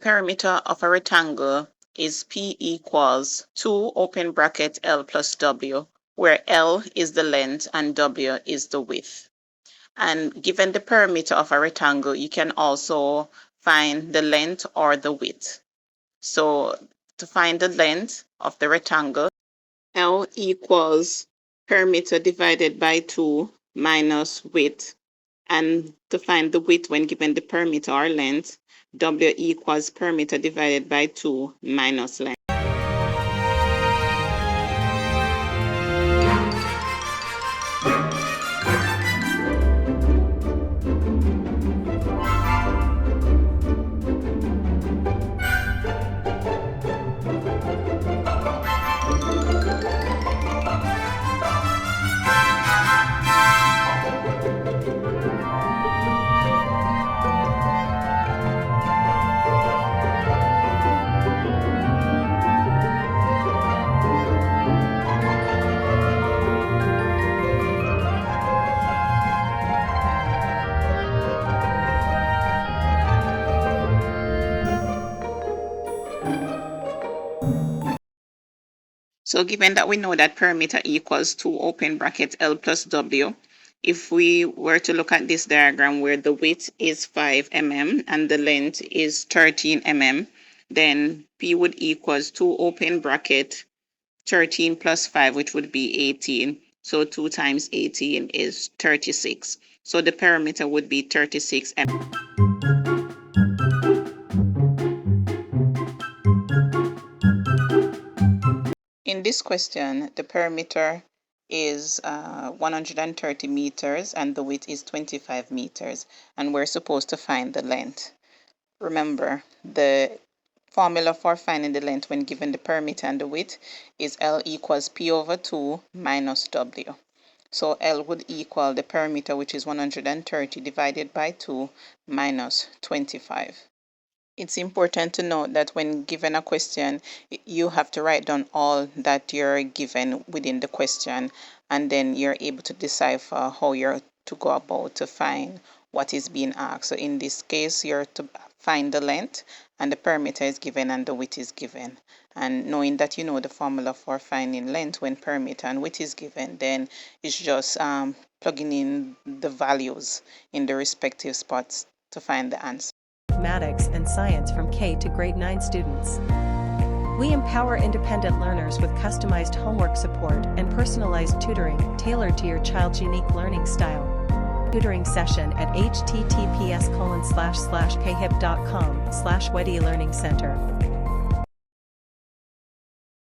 perimeter of a rectangle is P equals 2 open bracket L plus W, where L is the length and W is the width. And given the perimeter of a rectangle, you can also find the length or the width. So to find the length of the rectangle, L equals perimeter divided by 2 minus width. And to find the width when given the perimeter or length, W equals perimeter divided by 2 minus length. So given that we know that perimeter equals 2 open bracket L plus W, if we were to look at this diagram where the width is 5 mm and the length is 13 mm, then P would equals 2 open bracket 13 plus 5, which would be 18. So 2 times 18 is 36. So the perimeter would be 36 mm. In this question, the perimeter is 130 meters and the width is 25 meters, and we're supposed to find the length. Remember, the formula for finding the length when given the perimeter and the width is L equals P over 2 minus W. So L would equal the perimeter, which is 130 divided by 2 minus 25. It's important to note that when given a question, you have to write down all that you're given within the question, and then you're able to decipher how you're to go about to find what is being asked. So in this case, you're to find the length, and the perimeter is given and the width is given. And knowing that you know the formula for finding length when perimeter and width is given, then it's just plugging in the values in the respective spots to find the answer. Mathematics and science from K to grade 9 students. We empower independent learners with customized homework support and personalized tutoring tailored to your child's unique learning style. Tutoring session at https://khip.com/Wedi Learning Center.